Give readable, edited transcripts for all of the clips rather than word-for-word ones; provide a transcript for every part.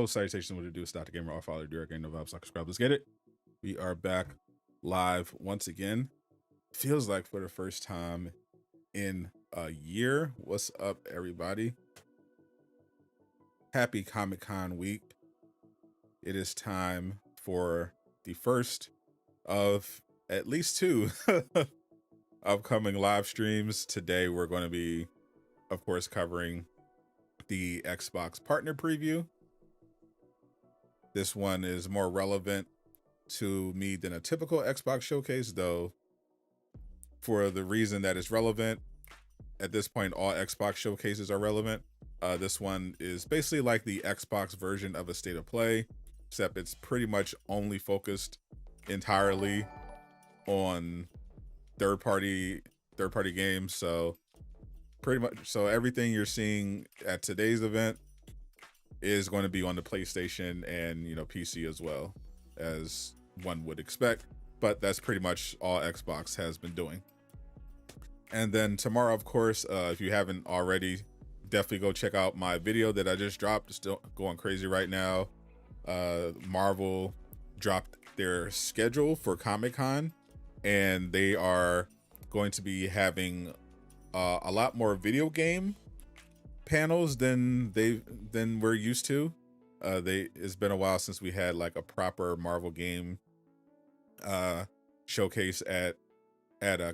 salutations, what to do? It's Dr. Gamer, our father, Derek, ain't no vibes, like subscribe. Let's get it. We are back live once again. Feels like for the first time in a year. What's up, everybody? Happy Comic-Con week. It is time for the first of at least two upcoming live streams. Today, we're going to be, of course, covering the Xbox partner preview. This one is more relevant to me than a typical Xbox showcase, though, for the reason that it's relevant. At this point, all Xbox showcases are relevant. This one is basically like the Xbox version of a state of play, except it's pretty much only focused entirely on third-party games. So everything you're seeing at today's event is going to be on the PlayStation and PC as well, as one would expect, but that's pretty much all Xbox has been doing. And then tomorrow, of course, if you haven't already, definitely go check out my video that I just dropped. It's still going crazy right now. Marvel dropped their schedule for Comic-Con, and they are going to be having a lot more video game panels than we're used to. It's been a while since we had like a proper Marvel game showcase at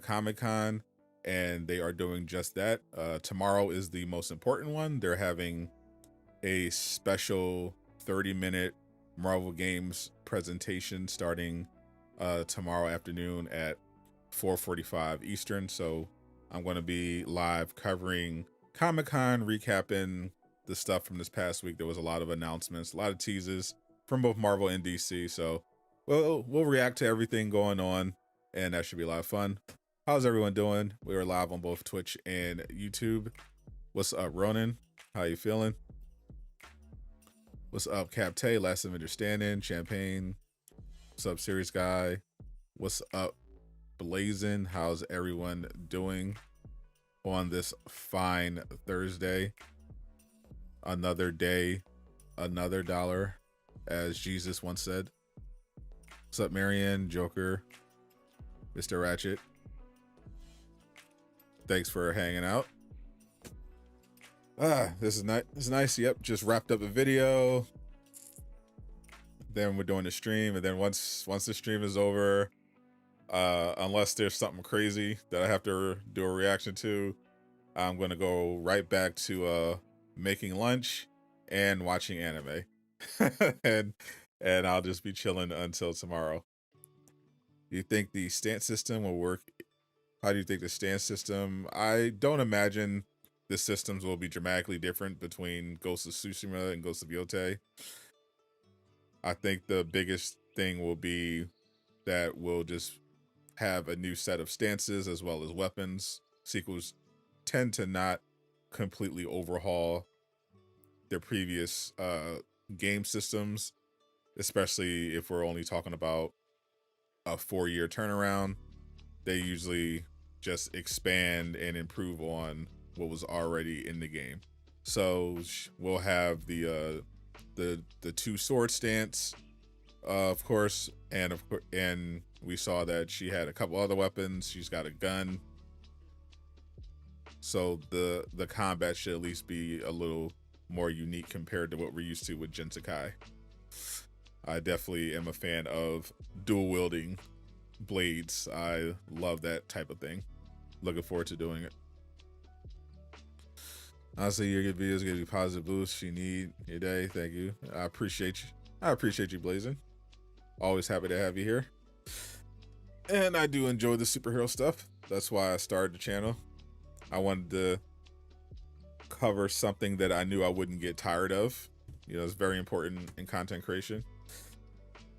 Comic-Con, and they are doing just that. Tomorrow is the most important one. They're having a special 30-minute Marvel Games presentation starting tomorrow afternoon at 4:45 Eastern. So I'm going to be live covering Comic-Con, recapping the stuff from this past week. There was a lot of announcements, a lot of teases from both Marvel and DC. So we'll react to everything going on, and that should be a lot of fun. How's everyone doing? We are live on both Twitch and YouTube. What's up, Ronan? How you feeling? What's up, Capte? Last of Understanding, Champagne. What's up, Serious Guy? What's up, Blazing? How's everyone doing on this fine Thursday? Another day, another dollar, as Jesus once said. What's up, Marianne, Joker, Mr. Ratchet? Thanks for hanging out. This is nice. This is nice. Yep, just wrapped up the video. Then we're doing the stream, and then once the stream is over, unless there's something crazy that I have to do a reaction to, I'm gonna go right back to making lunch and watching anime. and I'll just be chilling until tomorrow. Do you think the stance system will work? How do you think the stance system? I don't imagine the systems will be dramatically different between Ghost of Tsushima and Ghost of Yotei. I think the biggest thing will be that we'll just have a new set of stances as well as weapons. Sequels tend to not completely overhaul their previous game systems, especially if we're only talking about a 4-year turnaround. They usually just expand and improve on what was already in the game. So we'll have the two sword stance, of course, and we saw that she had a couple other weapons. She's got a gun. So the combat should at least be a little more unique compared to what we're used to with Jinsakai. I definitely am a fan of dual wielding blades. I love that type of thing. Looking forward to doing it. Honestly, your good videos give you positive boost you need your day. Thank you. I appreciate you. I appreciate you, Blazing. Always happy to have you here. And I do enjoy the superhero stuff. That's why I started the channel. I wanted to cover something that I knew I wouldn't get tired of. It's very important in content creation.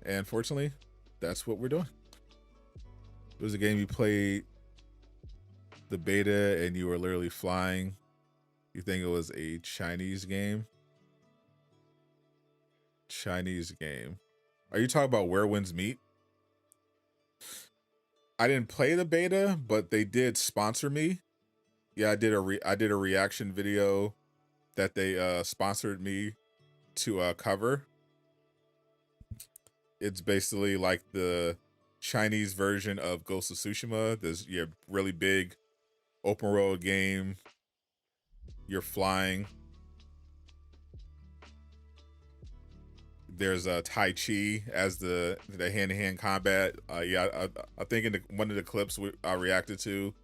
And fortunately, that's what we're doing. It was a game you played the beta and you were literally flying. You think it was a Chinese game? Chinese game. Are you talking about Where Winds Meet? I didn't play the beta, but they did sponsor me. Yeah, I did a reaction video that they sponsored me to cover. It's basically like the Chinese version of Ghost of Tsushima. There's really big open world game. You're flying. There's a Tai Chi as the hand-to-hand combat. I think in one of the clips I reacted to,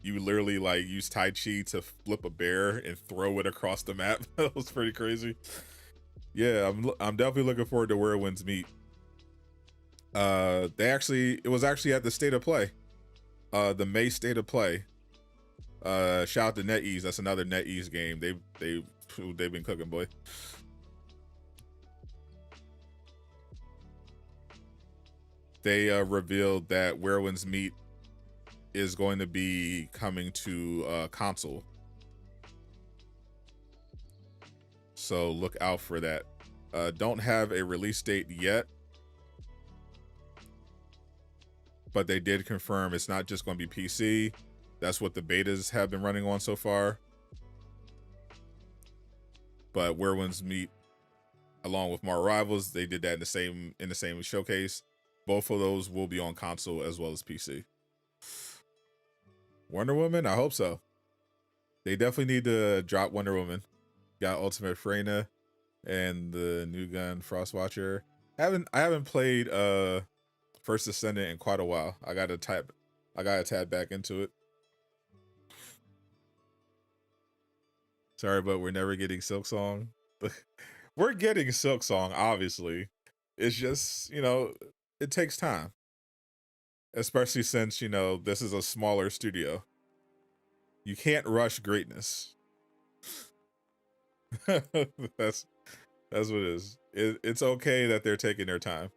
you literally like use Tai Chi to flip a bear and throw it across the map. That was pretty crazy. Yeah, I'm definitely looking forward to Where Winds Meet. It was actually at the State of Play, the May State of Play. Shout out to NetEase. That's another NetEase game. They've been cooking, boy. They revealed that Where Winds Meet is going to be coming to console. So look out for that. Don't have a release date yet, but they did confirm it's not just going to be PC. That's what the betas have been running on so far. But Where Winds Meet, along with More Rivals, they did that in the same showcase. Both of those will be on console as well as PC. Wonder Woman, I hope so. They definitely need to drop Wonder Woman. Got Ultimate Freyna and the new gun Frostwatcher. I haven't played First Ascendant in quite a while. I gotta tap back into it. Sorry, but we're never getting Silksong. We're getting Silksong, obviously. It's just, it takes time. Especially since, this is a smaller studio. You can't rush greatness. That's what it is. It's okay that they're taking their time.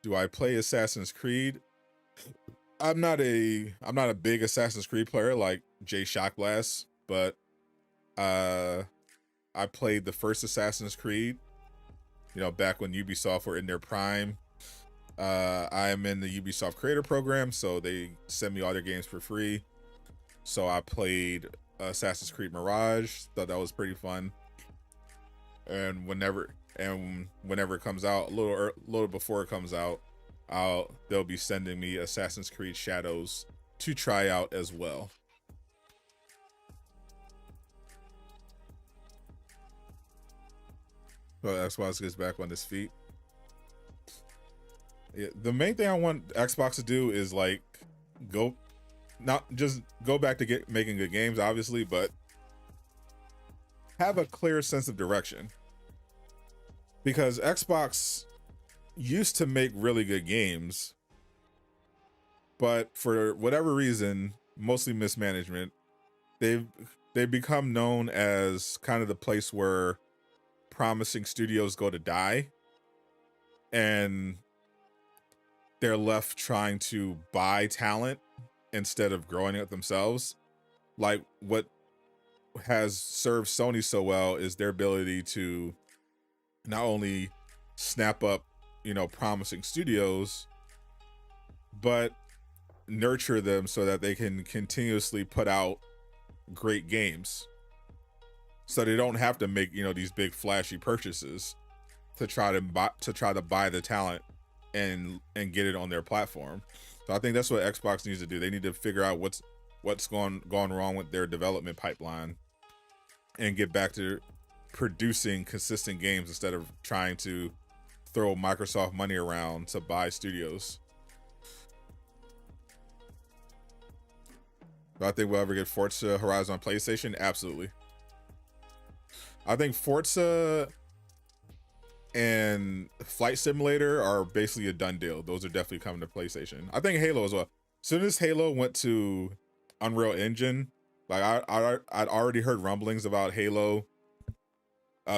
Do I play Assassin's Creed? I'm not a big Assassin's Creed player like Jay Shockblast, but I played the first Assassin's Creed, back when Ubisoft were in their prime. I am in the Ubisoft Creator Program, so they send me all their games for free. So I played Assassin's Creed Mirage. Thought that was pretty fun. And whenever it comes out, a little before it comes out, they'll be sending me Assassin's Creed Shadows to try out as well. So Xbox gets back on its feet. Yeah, the main thing I want Xbox to do is like not just go back to making good games, obviously, but have a clear sense of direction. Because Xbox used to make really good games, but for whatever reason, mostly mismanagement, they've become known as kind of the place where promising studios go to die, and they're left trying to buy talent instead of growing it themselves. Like what has served Sony so well is their ability to not only snap up, promising studios, but nurture them so that they can continuously put out great games. So they don't have to make, these big flashy purchases to try to buy the talent and get it on their platform. So I think that's what Xbox needs to do. They need to figure out what's gone wrong with their development pipeline and get back to producing consistent games instead of trying to throw Microsoft money around to buy studios. Do I think we'll ever get Forza Horizon on PlayStation? Absolutely. I think Forza and Flight Simulator are basically a done deal. Those are definitely coming to PlayStation. I think Halo as well. As soon as Halo went to Unreal Engine, like I'd already heard rumblings about Halo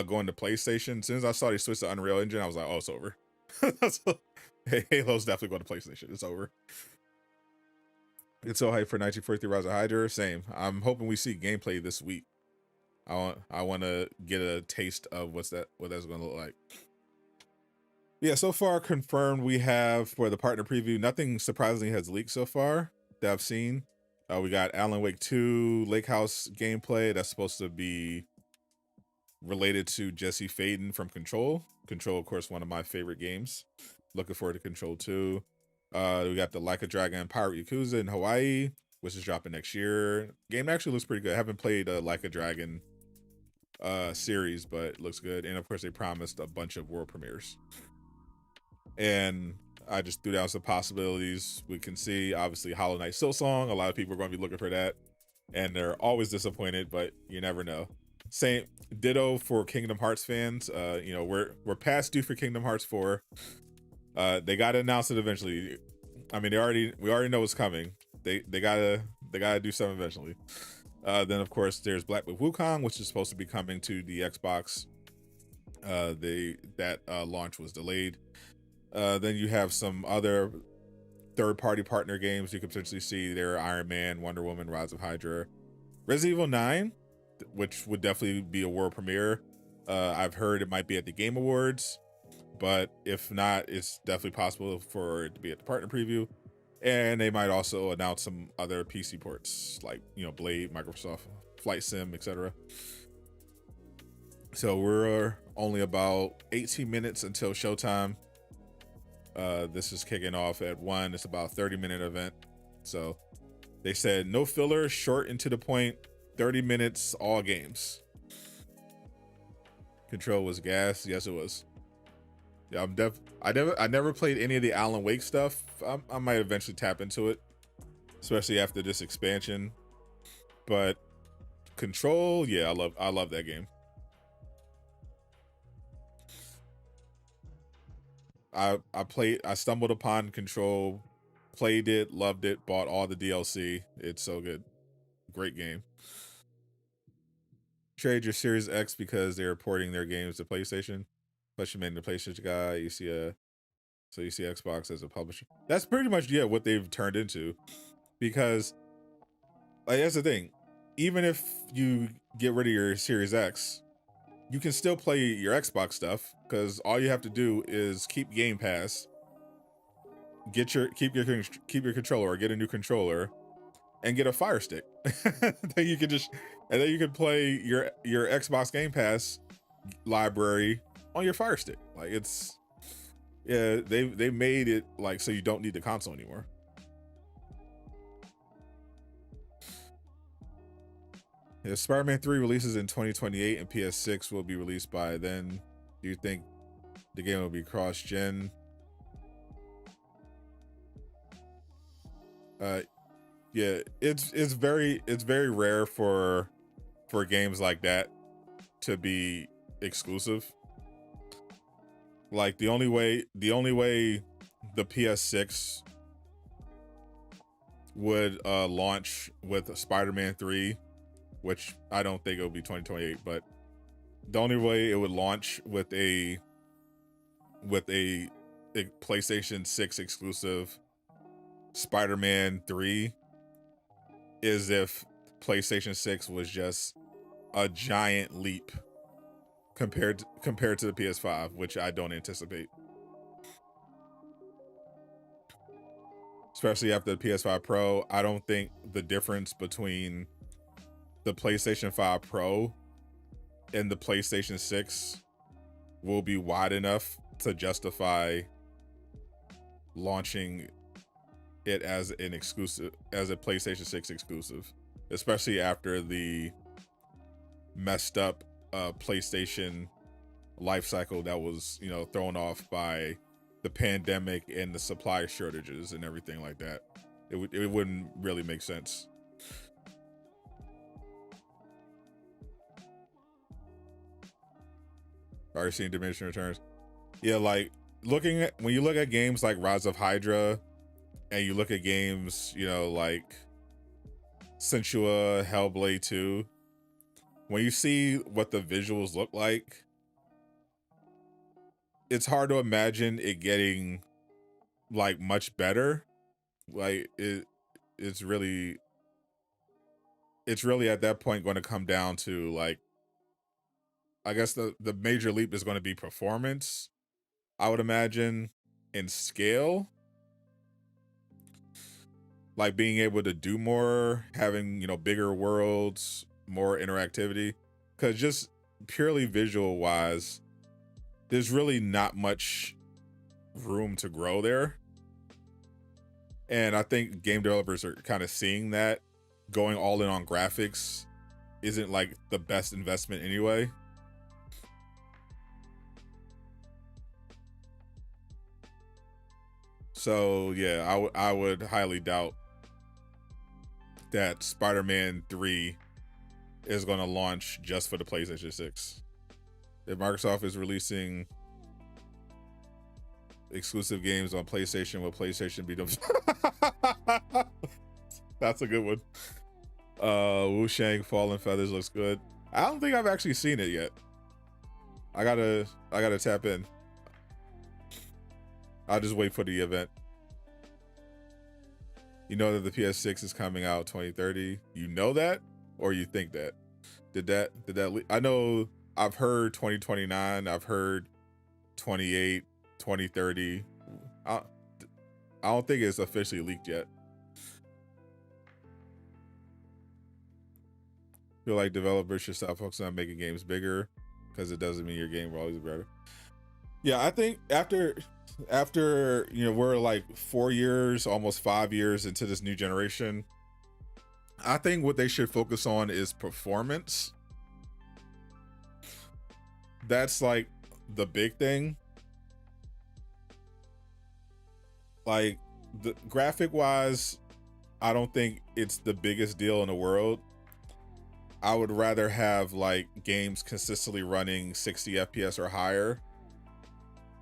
going to PlayStation. As soon as I saw they switched to Unreal Engine, I was like, oh, it's over. Halo's definitely going to PlayStation. It's over. It's so hyped for 1943 Rise of Hydra. Same. I'm hoping we see gameplay this week. I want to get a taste of what that's going to look like. Yeah, so far confirmed we have for the partner preview. Nothing surprisingly has leaked so far that I've seen. We got Alan Wake 2 Lake House gameplay. That's supposed to be related to Jesse Faden from Control. Control, of course, one of my favorite games. Looking forward to Control 2. We got the Like a Dragon Pirate Yakuza in Hawaii, which is dropping next year. Game actually looks pretty good. I haven't played Like a Dragon series, but it looks good. And of course, they promised a bunch of world premieres. And I just threw down some possibilities. We can see, obviously, Hollow Knight Silksong. A lot of people are going to be looking for that, and they're always disappointed, but you never know. Same ditto for Kingdom Hearts fans. You know, we're past due for Kingdom Hearts 4. They gotta announce it eventually. I mean, we already know it's coming. They gotta do something eventually. Then of course there's Black Myth Wukong, which is supposed to be coming to the Xbox. That launch was delayed. Then you have some other third-party partner games you could potentially see there: Iron Man, Wonder Woman, Rise of Hydra, Resident Evil 9, which would definitely be a world premiere. I've heard it might be at the Game Awards, but if not, it's definitely possible for it to be at the partner preview. And they might also announce some other PC ports, like, you know, Blade, Microsoft Flight Sim, etc. So we're only about 18 minutes until showtime. This is kicking off at 1. It's about a 30-minute event. So they said no filler, short and to the point, 30 minutes, all games. Control was gas. Yes, it was. Yeah, I never played any of the Alan Wake stuff. I might eventually tap into it, especially after this expansion. But Control, yeah, I love that game. I stumbled upon Control, played it, loved it, bought all the DLC. It's so good. Great game. Trade your Series X because they're porting their games to PlayStation. Plus you made the PlayStation guy, you see Xbox as a publisher. That's pretty much what they've turned into. Because like that's the thing. Even if you get rid of your Series X, you can still play your Xbox stuff, because all you have to do is keep Game Pass, keep your controller, or get a new controller, and get a Fire Stick. then you can play your Xbox Game Pass library on your Fire Stick. Like they made it like so you don't need the console anymore. If Spider-Man 3 releases in 2028 and PS6 will be released by then, do you think the game will be cross-gen? Yeah, it's very rare for games like that to be exclusive. Like the only way the PS6 would launch with Spider-Man 3, which I don't think it'll be 2028, but the only way it would launch with a PlayStation 6 exclusive Spider-Man 3 is if PlayStation 6 was just a giant leap compared to the PS5, which I don't anticipate. Especially after the PS5 Pro, I don't think the difference between the PlayStation 5 Pro and the PlayStation 6 will be wide enough to justify launching it as an exclusive, as a PlayStation 6 exclusive, especially after the messed up PlayStation life cycle that was, thrown off by the pandemic and the supply shortages and everything like that. It wouldn't really make sense. Already seen diminishing returns. Yeah, like when you look at games like Rise of Hydra, and you look at games, like Senua, Hellblade 2, when you see what the visuals look like, it's hard to imagine it getting like much better. Like it's really at that point going to come down to, like, I guess the major leap is going to be performance, I would imagine, and scale. Like being able to do more, having, bigger worlds, more interactivity. Because purely visual wise, there's really not much room to grow there. And I think game developers are kind of seeing that going all in on graphics isn't like the best investment anyway. So yeah, I would highly doubt that Spider-Man 3 is going to launch just for the PlayStation 6. If Microsoft is releasing exclusive games on PlayStation, will PlayStation be them? That's a good one. Wu Shang Fallen Feathers looks good. I don't think I've actually seen it yet. I gotta tap in. I'll just wait for the event. You know that the PS6 is coming out 2030. You know that, or you think that? Did that? I know. I've heard 2029. I've heard 28, 2030. I don't think it's officially leaked yet. Feel like developers should stop focusing on making games bigger, because it doesn't mean your game will always be better. Yeah, I think after we're like 4 years, almost 5 years into this new generation, I think what they should focus on is performance. That's like the big thing. Like, the graphic wise, I don't think it's the biggest deal in the world. I would rather have like games consistently running 60 FPS or higher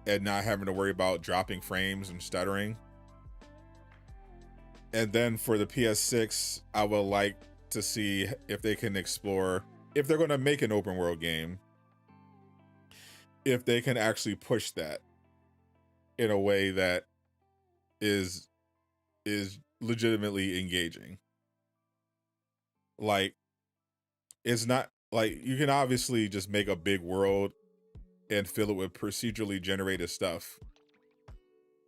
and not having to worry about dropping frames and stuttering. And then for the PS6, I would like to see if they can explore, if they're going to make an open world game, if they can actually push that in a way that is legitimately engaging. Like, it's not like you can obviously just make a big world and fill it with procedurally generated stuff,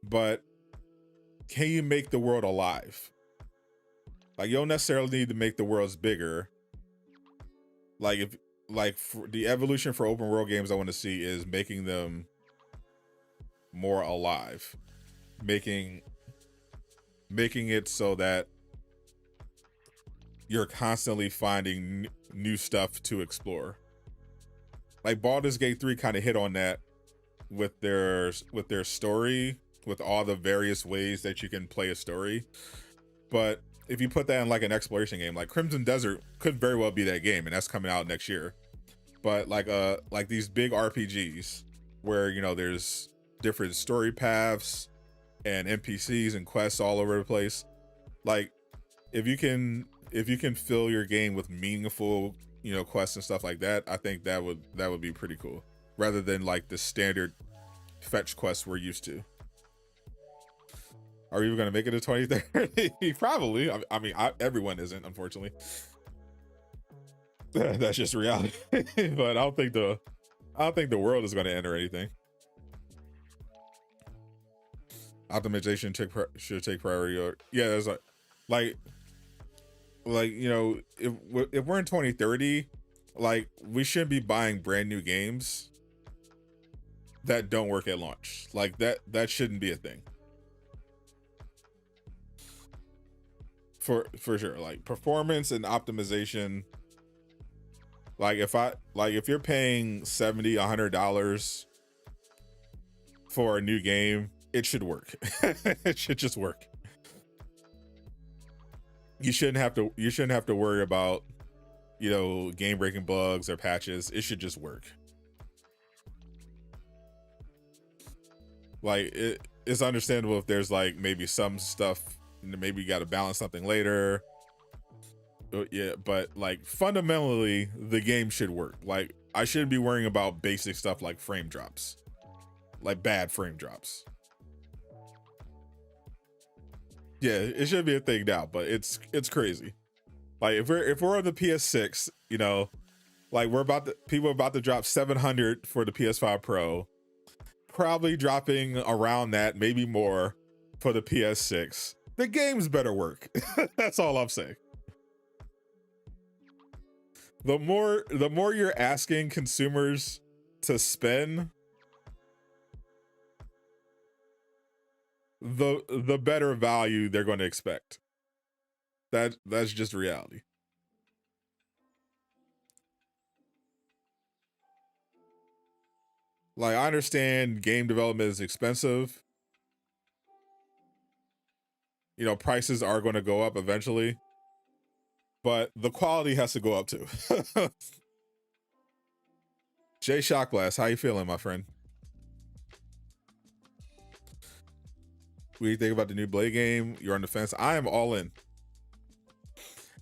but can you make the world alive? Like, you don't necessarily need to make the worlds bigger. Like, for the evolution for open world games I want to see is making them more alive, making it so that you're constantly finding new stuff to explore. Like Baldur's Gate 3 kind of hit on that with their story, with all the various ways that you can play a story. But if you put that in like an exploration game, like Crimson Desert could very well be that game, and that's coming out next year. But like these big RPGs where, you know, there's different story paths and NPCs and quests all over the place. Like, if you can fill your game with meaningful, you know, quests and stuff like that, I think that would be pretty cool, rather than like the standard fetch quests we're used to. Are we even gonna make it to 2030? Probably. I mean, everyone isn't, unfortunately. That's just reality. But I don't think the world is gonna end or anything. Optimization should take priority. Or yeah, there's like you know, if we're in 2030, like, we shouldn't be buying brand new games that don't work at launch. Like, that shouldn't be a thing. For sure. Like, performance and optimization. Like, if you're paying $70, $100 for a new game, it should work. It should just work. You shouldn't have to worry about, you know, game breaking bugs or patches. It should just work. Like, it's understandable if there's like maybe some stuff, maybe you got to balance something later. Yeah, but like, fundamentally the game should work. Like, I shouldn't be worrying about basic stuff like frame drops, like bad frame drops. Yeah, it should be a thing now, but it's crazy. Like, if we're on the PS6, you know, like, people are about to drop $700 for the PS5 Pro, probably dropping around that, maybe more, for the PS6. The games better work. That's all I'm saying. the more you're asking consumers to spend, the better value they're going to expect. That's just reality. Like, I understand game development is expensive. You know, prices are going to go up eventually, but the quality has to go up too. Jay Shockblast, how you feeling, my friend? What do you think about the new Blade game? You're on the fence. I am all in.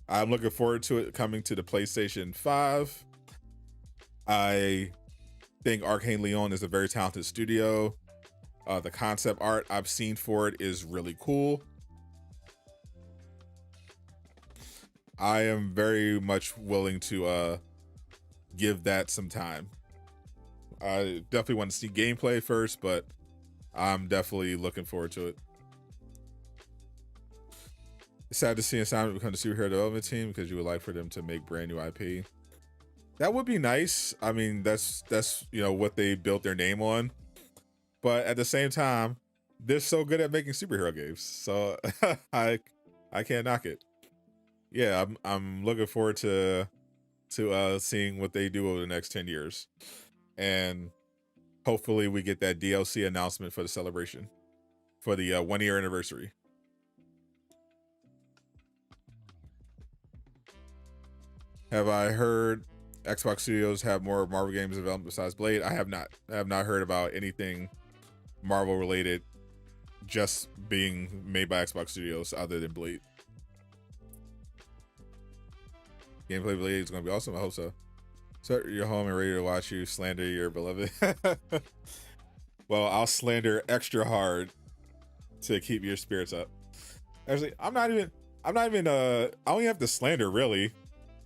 I'm looking forward to it coming to the PlayStation 5. I think Arcane Leon is a very talented studio. The concept art I've seen for it is really cool. I am very much willing to give that some time. I definitely want to see gameplay first, but I'm definitely looking forward to it. It's sad to see Assignment become the superhero development team because you would like for them to make brand new IP. That would be nice. I mean, that's you know what they built their name on. But at the same time, they're so good at making superhero games, so I can't knock it. Yeah, I'm looking forward to seeing what they do over the next 10 years, and hopefully we get that DLC announcement for the celebration for the 1-year anniversary. Have I heard Xbox Studios have more Marvel games developed besides Blade? I have not. I have not heard about anything Marvel related just being made by Xbox Studios other than Blade. Gameplay Blade is going to be awesome. I hope so. So you're home and ready to watch you slander your beloved. Well, I'll slander extra hard to keep your spirits up. Actually, I only have to slander really.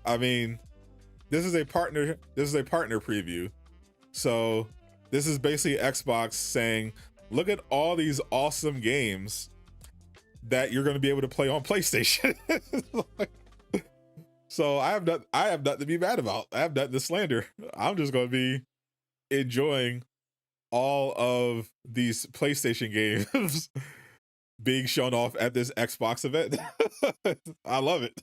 I mean, this is a partner preview. So this is basically Xbox saying, look at all these awesome games that you're going to be able to play on PlayStation. So I have nothing to be mad about. I have nothing to slander. I'm just going to be enjoying all of these PlayStation games being shown off at this Xbox event. I love it.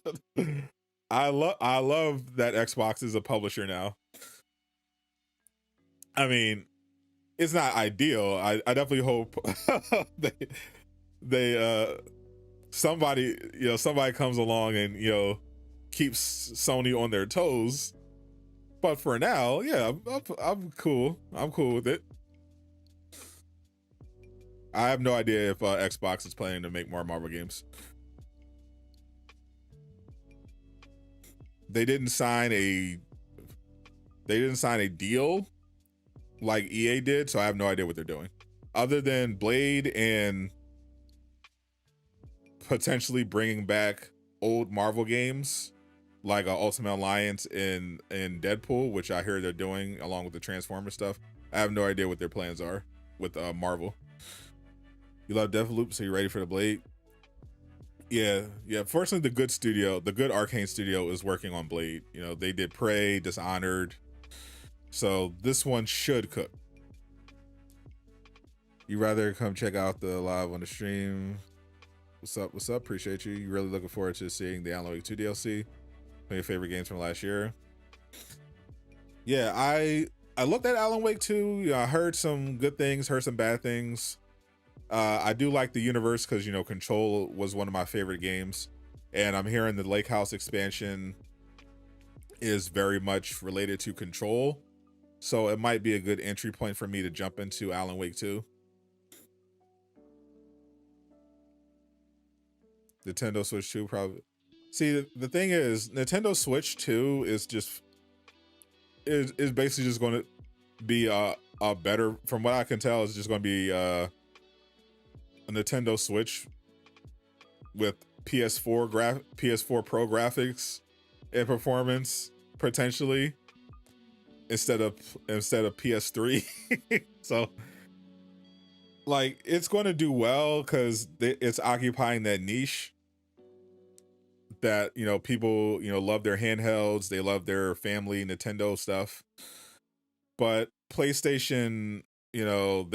I love that Xbox is a publisher now. I mean, it's not ideal. I definitely hope they somebody comes along and keeps Sony on their toes. But for now, yeah, I'm cool. I'm cool with it. I have no idea if Xbox is planning to make more Marvel games. They didn't sign a deal like EA did, so I have no idea what they're doing. Other than Blade and potentially bringing back old Marvel games like Ultimate Alliance and Deadpool, which I hear they're doing along with the Transformer stuff. I have no idea what their plans are with Marvel. You love Deathloop, so you're ready for the Blade? Yeah. Fortunately, the good Arcane studio is working on Blade. They did Prey, Dishonored, so this one should cook. You rather come check out the live on the stream? What's up? Appreciate you. You really looking forward to seeing the Alan Wake 2 DLC? One of your favorite games from last year? Yeah, I looked at Alan Wake 2. I heard some good things, heard some bad things. I do like the universe because Control was one of my favorite games, and I'm hearing the Lake House expansion is very much related to Control, so it might be a good entry point for me to jump into Alan Wake 2. Nintendo Switch 2 probably. See, the thing is, Nintendo Switch 2 is basically just going to be a better, from what I can tell, it's just going to be a Nintendo Switch with PS4 Pro graphics and performance potentially instead of PS3. So like it's going to do well because it's occupying that niche. that, you know, people, you know, love their handhelds, they love their family Nintendo stuff. But PlayStation, you know,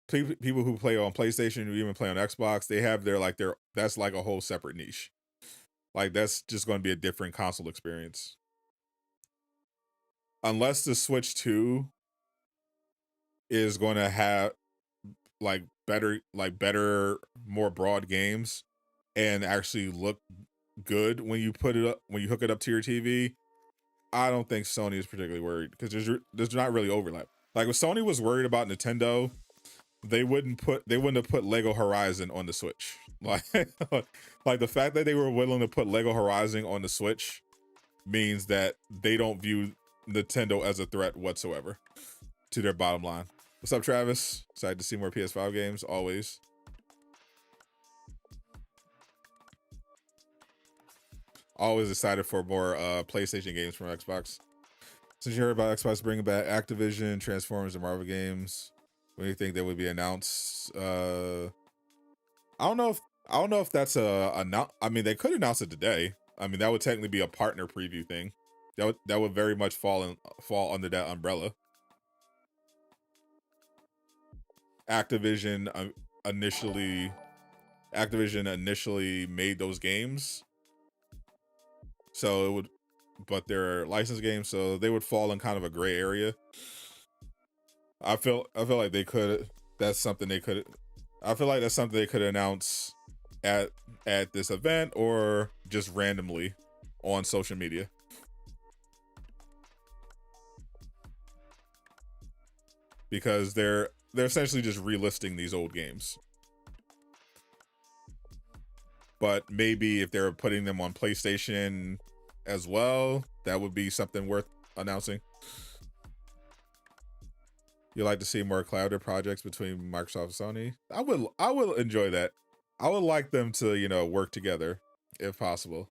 people who play on PlayStation, who even play on Xbox, they have their that's like a whole separate niche. Like that's just going to be a different console experience. Unless the Switch 2 is going to have better, more broad games and actually look good when you hook it up to your TV. I don't think Sony is particularly worried because there's not really overlap. Like if Sony was worried about Nintendo, they wouldn't have put Lego Horizon on the Switch. Like like the fact that they were willing to put Lego Horizon on the Switch means that they don't view Nintendo as a threat whatsoever to their bottom line. What's up, Travis? Excited to see more PS5 games, always. Always excited for more PlayStation games from Xbox. Since you heard about Xbox bringing back Activision, Transformers, and Marvel games, when do you think they would be announced? I don't know if that's I mean, they could announce it today. I mean, that would technically be a partner preview thing. That would very much fall under that umbrella. Activision initially made those games, so it would, but they're licensed games, so they would fall in kind of a gray area. I feel like they could. That's something they could. I feel like that's something they could announce at this event or just randomly on social media. Because they're essentially just relisting these old games. But maybe if they're putting them on PlayStation as well, that would be something worth announcing. You like to see more collaborative projects between Microsoft and Sony? I will enjoy that. I would like them to, you know, work together if possible.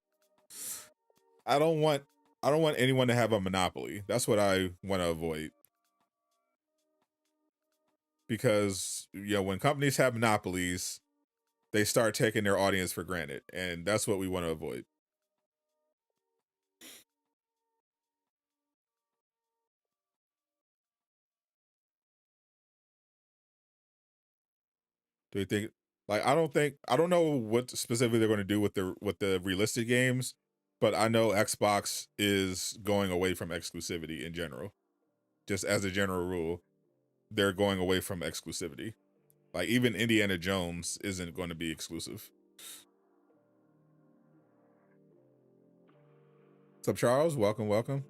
I don't want anyone to have a monopoly. That's what I want to avoid. Because, you know, when companies have monopolies, they start taking their audience for granted, and that's what we want to avoid. Do you think, like, I don't know what specifically they're going to do with the realistic games, but I know Xbox is going away from exclusivity in general. Just as a general rule, they're going away from exclusivity. Like even Indiana Jones isn't going to be exclusive. What's up, Charles? Welcome.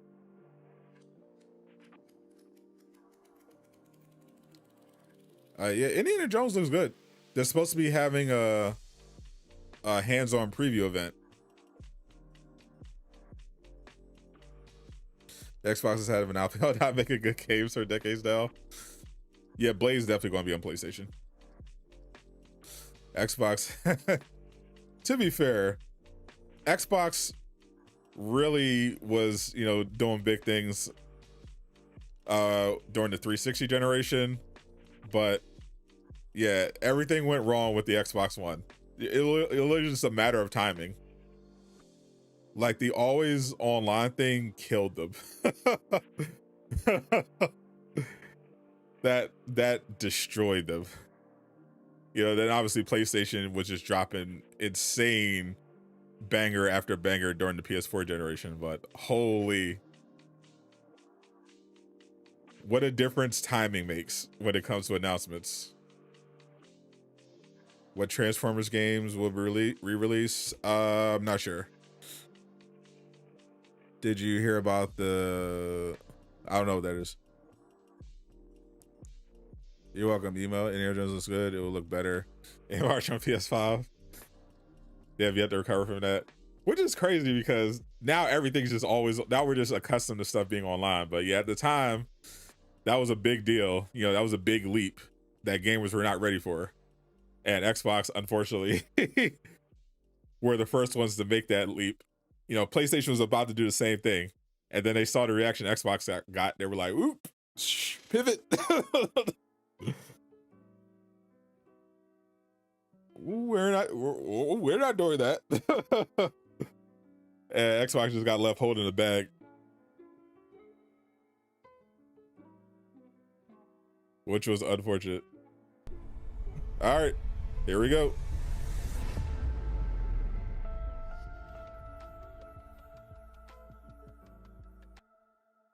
Yeah, Indiana Jones looks good. They're supposed to be having a hands-on preview event. Xbox has had an outfit not making good games for decades now. Yeah, Blade's definitely going to be on PlayStation. Xbox. To be fair, Xbox really was, you know, doing big things during the 360 generation, but yeah, everything went wrong with the Xbox One. It was just a matter of timing. Like the always online thing killed them. that destroyed them. You know, then obviously PlayStation was just dropping insane banger after banger during the PS4 generation, but holy, what a difference timing makes when it comes to announcements. What Transformers games will be re-release? I'm not sure. Did you hear about the... I don't know what that is. You're welcome, Emo. Indiana Jones looks good. It will look better in March on PS5. They have yet to recover from that. Which is crazy because now everything's just always... Now we're just accustomed to stuff being online. But yeah, at the time, that was a big deal. You know, that was a big leap that gamers were not ready for. And Xbox, unfortunately, were the first ones to make that leap. You know, PlayStation was about to do the same thing. And then they saw the reaction Xbox got. They were like, oop, pivot. we're not doing that. Xbox just got left holding the bag. Which was unfortunate. All right, here we go.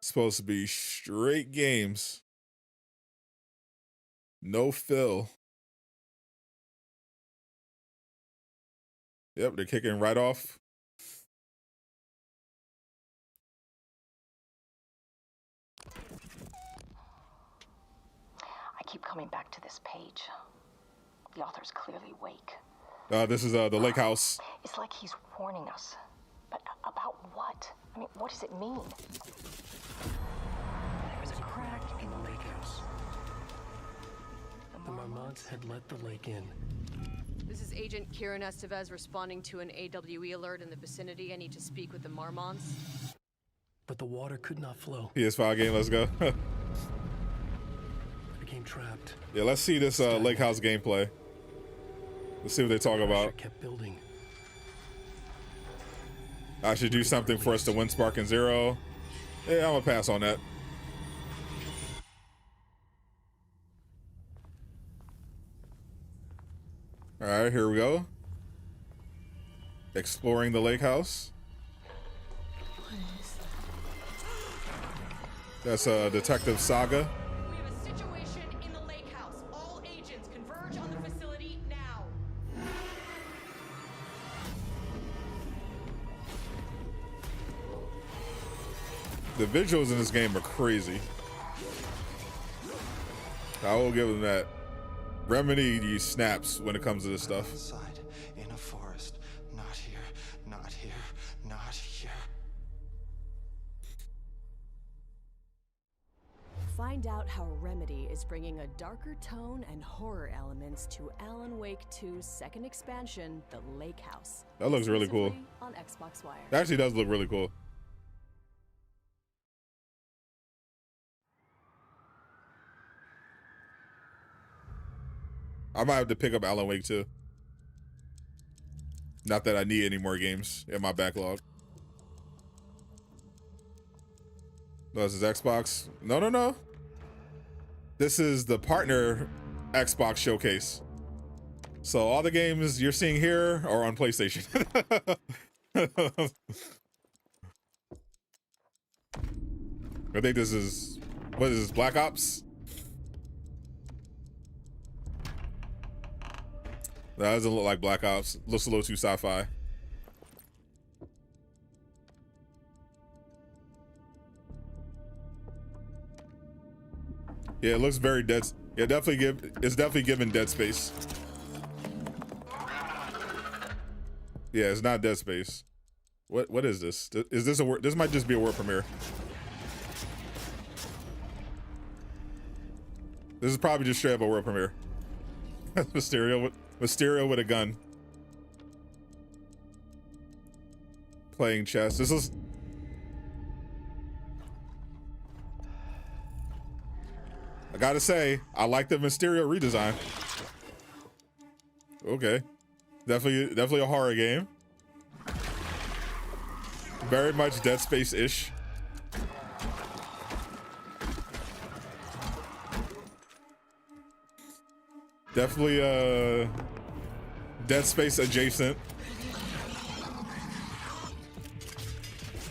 Supposed to be straight games. No fill. Yep, they're kicking right off. I keep coming back to this page. The author's clearly awake. This is the lake house. It's like he's warning us. But about what? I mean, what does it mean? There was a crack in the lake house. The Marmots had let the lake in. This is Agent Kieran Estevez responding to an AWE alert in the vicinity. I need to speak with the Marmots. But the water could not flow. PS5 game, let's go. I became trapped. Yeah, let's see this lake house gameplay. Let's see what they talk about. Kept building. I should do something for us to win Spark and Zero. Yeah, I'm gonna pass on that. All right, here we go. Exploring the lake house. What is that? That's a Detective Saga. We have a situation in the lake house. All agents converge on the facility now. The visuals in this game are crazy. I will give them that. Remedy these snaps when it comes to this stuff. Inside, in a forest. Not here, not here, not here. Find out how Remedy is bringing a darker tone and horror elements to Alan Wake 2's second expansion, The Lake House. That looks really cool. Exclusively on Xbox Wire. It actually does look really cool. I might have to pick up Alan Wake 2. Not that I need any more games in my backlog. No, this is Xbox. No. This is the partner Xbox showcase. So all the games you're seeing here are on PlayStation. I think this is, what is this, Black Ops? That doesn't look like Black Ops. Looks a little too sci-fi. Yeah, it looks very dead. Yeah, it's definitely given Dead Space. Yeah, it's not Dead Space. What is this? Is this a word? This might just be a world premiere. This is probably just straight up a world premiere. Mysterio with a gun. Playing chess. This is... I gotta say, I like the Mysterio redesign. Okay. Definitely a horror game. Very much Dead Space-ish. Definitely Dead Space adjacent.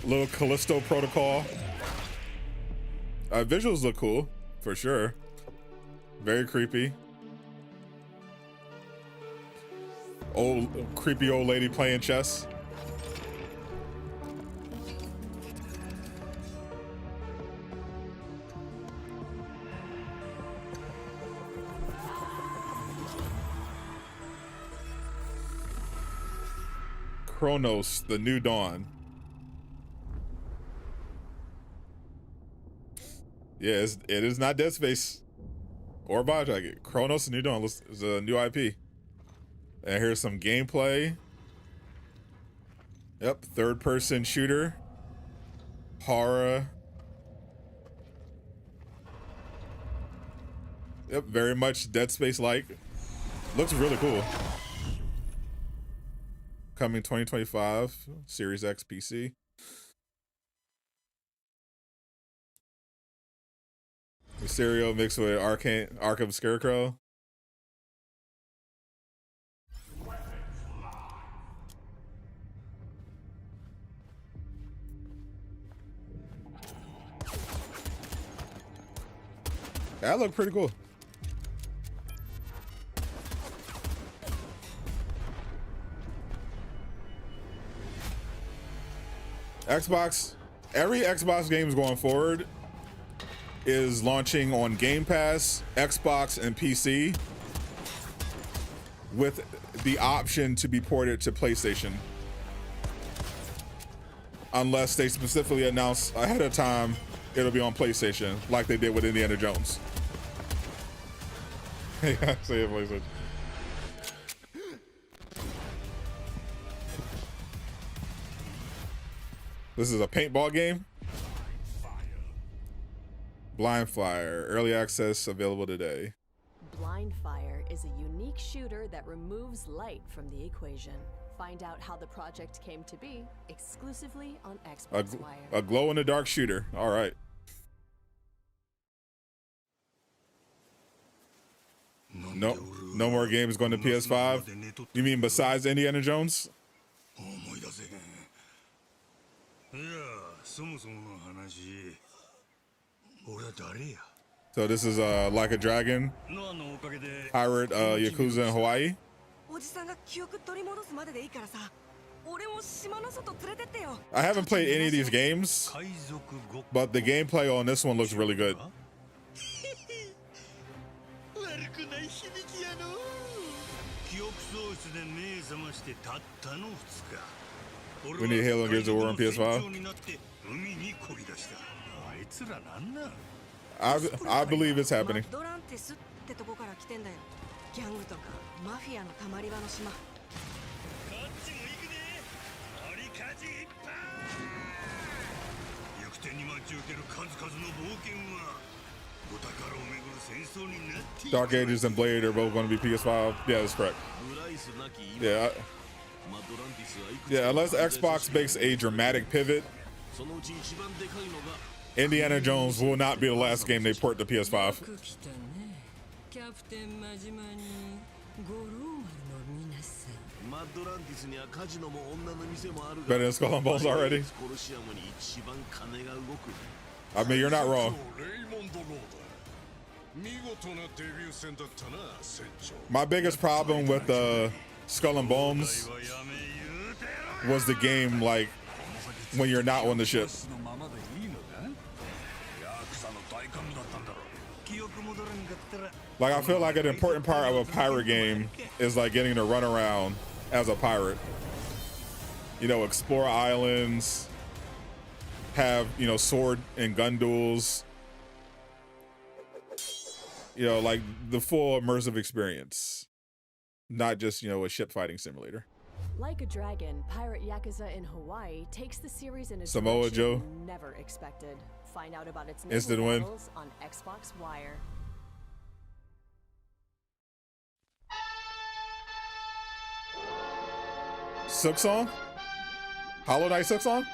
Little Callisto Protocol. Visuals look cool, for sure. Very creepy. Creepy old lady playing chess. Chronos, the New Dawn. Yeah, it is not Dead Space or Bioshock. Chronos, the New Dawn is a new IP. And here's some gameplay. Yep, third-person shooter. Horror. Yep, very much Dead Space-like. Looks really cool. Coming 2025, Series X PC. Mysterio mixed with Arkham Scarecrow. That looked pretty cool. Xbox, every Xbox games going forward is launching on Game Pass, Xbox, and PC with the option to be ported to PlayStation. Unless they specifically announce ahead of time it'll be on PlayStation, like they did with Indiana Jones. Yeah, say it, PlayStation. This is a paintball game. Blind Fire, early access available today. Blind Fire is a unique shooter that removes light from the equation. Find out how the project came to be exclusively on Xbox Wire. A glow-in-the-dark shooter. All right. No more games going to PS5. You mean besides Indiana Jones? So this is like a dragon pirate Yakuza in Hawaii. I haven't played any of these games, but the gameplay on this one looks really good. We need Halo and Gears of War on PS5. I believe it's happening. Dark Ages and Blade are both going to be PS5. Yeah, that's correct. Yeah. Yeah, unless Xbox makes a dramatic pivot, Indiana Jones will not be the last game they port to PS5. Better than Skull and Bones already. I mean, you're not wrong. My biggest problem with Skull and Bones was the game, like, when you're not on the ship. Like, I feel like an important part of a pirate game is like getting to run around as a pirate. You know, explore islands, have, you know, sword and gun duels. You know, like the full immersive experience. Not just, you know, a ship fighting simulator. Like a Dragon, Pirate Yakuza in Hawaii takes the series in a Samoa direction Joe. you never expected. Find out about its Instant naval win. battles on Xbox Wire. Silk Song? Hollow Knight Silk Song?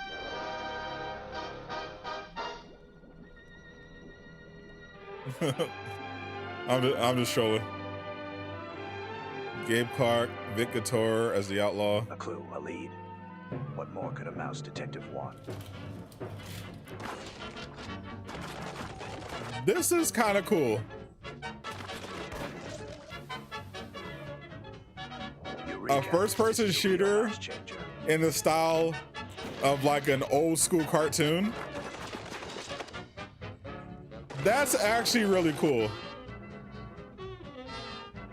I'm just trolling. Gabe Clark, Vic Couture as the outlaw. A clue, a lead. What more could a mouse detective want? This is kind of cool. A first-person shooter in the style of like an old school cartoon. That's actually really cool.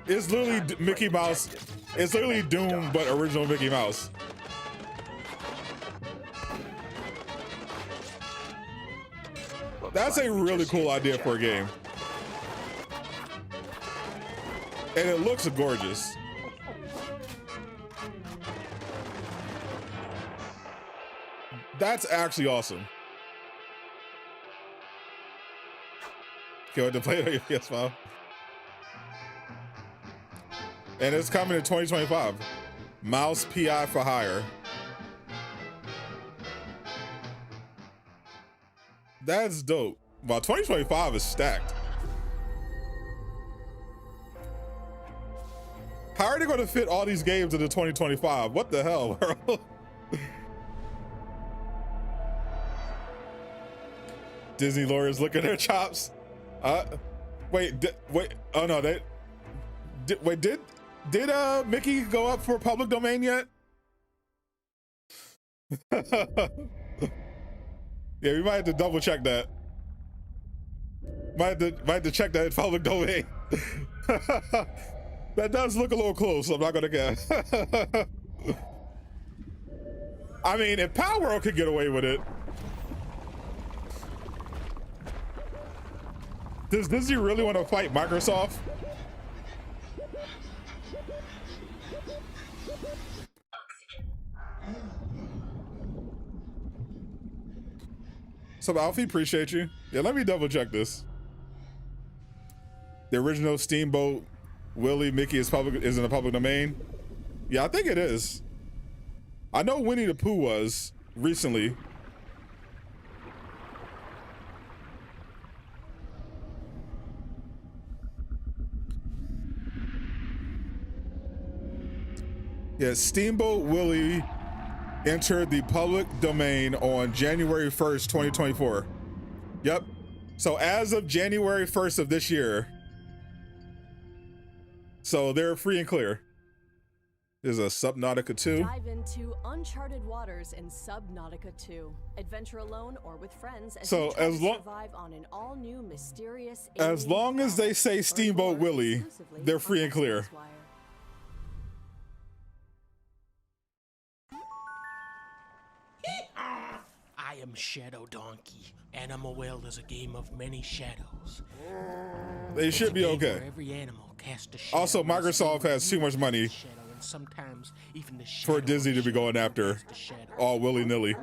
It's literally Mickey Mouse. It's literally Doom, but original Mickey Mouse. That's a really cool idea for a game. And it looks gorgeous. That's actually awesome. Can't wait to play it on your PS5. And it's coming in 2025. Mouse PI for hire. That's dope. Well, 2025 is stacked. How are they going to fit all these games into 2025? What the hell, bro? Disney lawyers look at their chops. Wait. Oh no, did Mickey go up for public domain yet? Yeah, we might have to double check that. Might have to check that in public domain. That does look a little close. I'm not gonna guess. I mean, if Power World could get away with it, does Disney really want to fight Microsoft? So Alfie, appreciate you. Yeah, let me double check this. The original Steamboat Willie Mickey is in the public domain. Yeah, I think it is. I know Winnie the Pooh was recently. Yeah, Steamboat Willie entered the public domain on January 1st, 2024. Yep. So as of January 1st of this year, so they're free and clear. There's a Subnautica 2. Dive into uncharted waters in Subnautica 2. Adventure alone or with friends as So you try as to long survive on an all-new mysterious as alien long as they planet. say Learn Steamboat more Willie, exclusively they're on free and clear. Xbox Wire. I am Shadow Donkey. Animal World is a game of many shadows. They should be Game where okay. every animal casts a shadow Also, in the Microsoft same has too much money shadow, and sometimes even the for shadow Disney of to be shadow going after casts a shadow. all willy-nilly.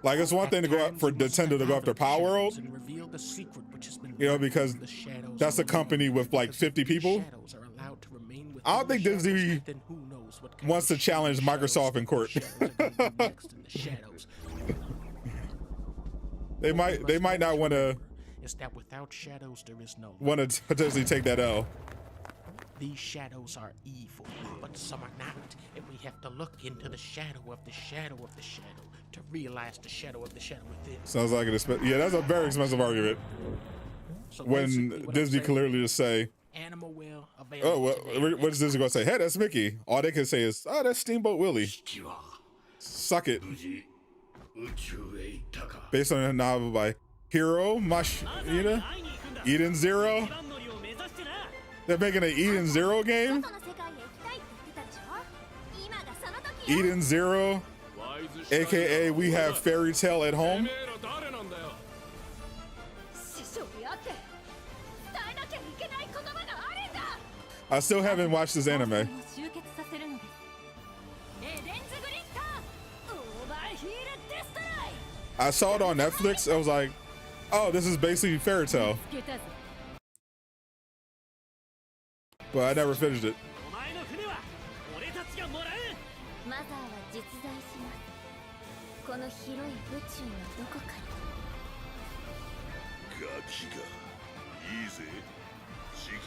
Like, it's one thing to go up for Nintendo to go after Power World, And reveal the secret which has been you know, buried because in the shadows that's a of the company world. with like Because if 50 the people. shadows are allowed to remain within I don't the think shadows, Disney then who knows what kind wants of to challenge shadows Microsoft in the court. shadows are gonna be next in the shadows. They might not want to Is that without shadows there is no light. want to potentially take that L. These shadows are evil, but some are not, and we have to look into the shadow of the shadow of the shadow to realize the shadow of the shadow within. Sounds like yeah, that's a very expensive argument. So basically When what Disney I'm saying, clearly just say, Animal Will available oh, today. what is Disney gonna say? Hey, that's Mickey. All they can say is, oh, that's Steamboat Willie. Suck it. Based on a novel by Hiro Mashida, Eden Zero. They're making an Eden Zero game. Eden Zero, aka we have Fairy Tale at home. I still haven't watched this anime. I saw it on Netflix. I was like, oh, this is basically Fairy Tale. But I never finished it.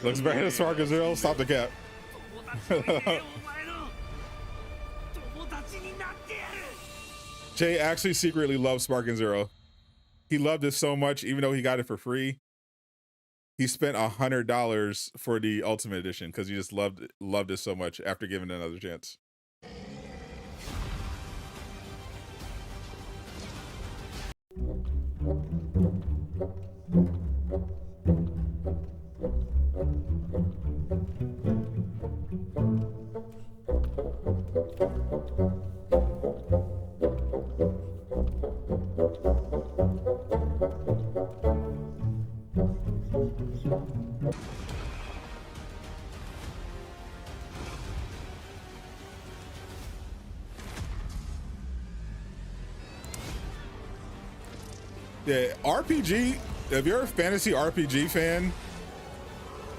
Looks better than Spark and Zero. Stop the cap. Jay actually secretly loves Spark and Zero. He loved it so much, even though he got it for free. He spent $100 for the Ultimate Edition because he just loved it so much after giving it another chance. Yeah, RPG, if you're a fantasy RPG fan,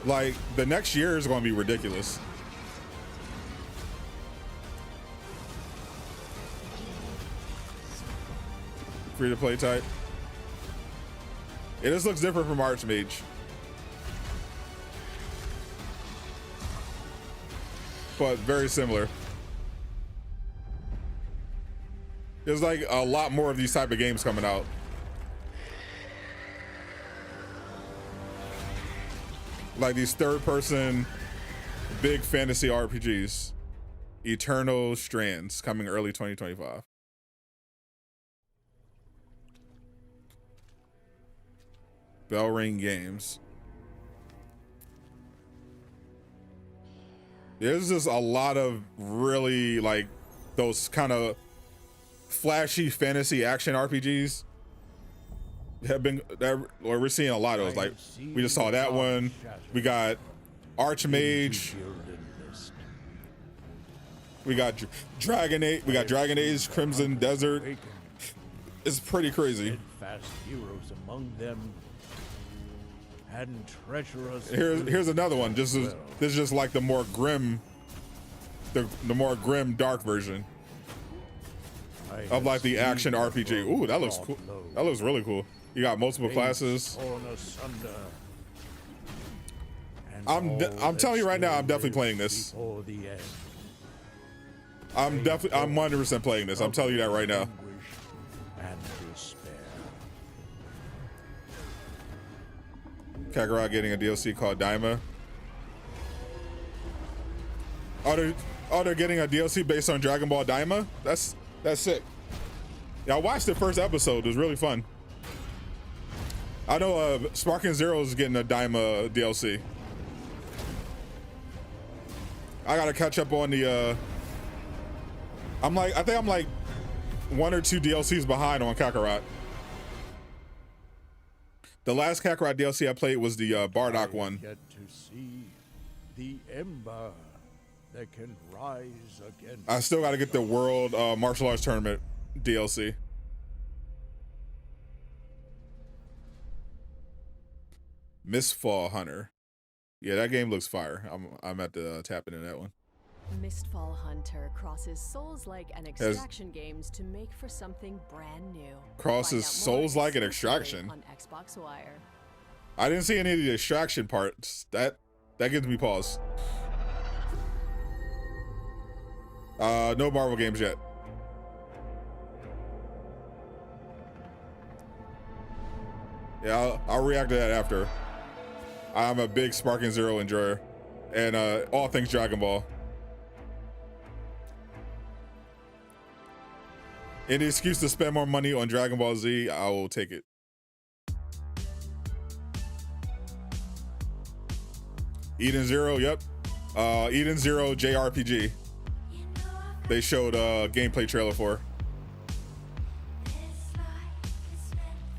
like, the next year is going to be ridiculous. Free to play type. It just looks different from Archmage. but very similar. There's like a lot more of these type of games coming out. Like these third-person big fantasy RPGs. Eternal Strands coming early 2025. Bell Ring Games. There's just a lot of really like those kind of flashy fantasy action RPGs have been that, or we're seeing a lot of those. Like we just saw that one. We got Archmage. We got Dragon Age. We got Dragon Age Crimson Desert. It's pretty crazy. Fast heroes among them, and treacherous. Here's another one. This is just like the more grim, the more grim dark version of like the action RPG. Ooh, that looks cool. That looks really cool. You got multiple classes. I'm telling you right now, I'm definitely playing this. I'm 100% playing this. I'm telling you that right now. Kakarot getting a DLC called Daima. Oh, they're getting a DLC based on Dragon Ball Daima? That's sick. Yeah, I watched the first episode. It was really fun. I know Sparking Zero is getting a Daima DLC. I gotta catch up on the I think I'm like 1 or 2 DLCs behind on Kakarot. The last Kakarot DLC I played was the Bardock one. Get to see the ember that can rise again. I still got to get the World Martial Arts Tournament DLC. Mistfall Hunter. Yeah, that game looks fire. I'm at the tap into that one. Mistfall Hunter crosses Souls-like and extraction games to make for something brand new. Crosses Souls-like and extraction. On Xbox Wire. I didn't see any of the extraction parts. That gives me pause. No Marvel games yet. Yeah, I'll react to that after. I'm a big Sparking Zero enjoyer, and all things Dragon Ball. Any excuse to spend more money on Dragon Ball Z, I will take it. Eden Zero, yep. Eden Zero JRPG. They showed a gameplay trailer for.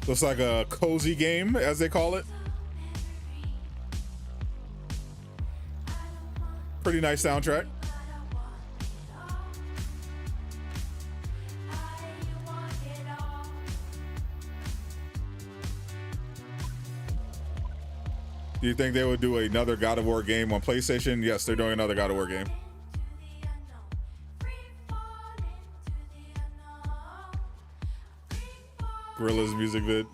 Looks like a cozy game, as they call it. Pretty nice soundtrack. Do you think they would do another God of War game on PlayStation? Yes, they're doing another God of War game. Gorilla's music vid.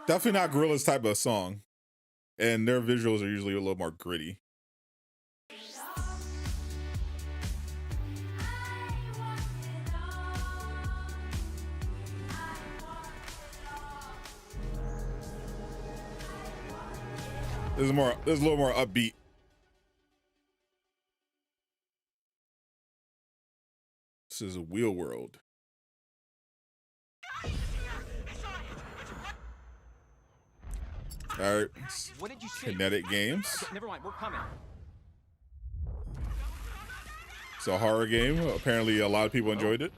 Definitely not Gorilla's type of song. And their visuals are usually a little more gritty. There's a little more upbeat. This is a Wheel World. All right. What did you see? Kinetic Games. Okay, never mind, we're coming. It's a horror game. Apparently, a lot of people enjoyed it.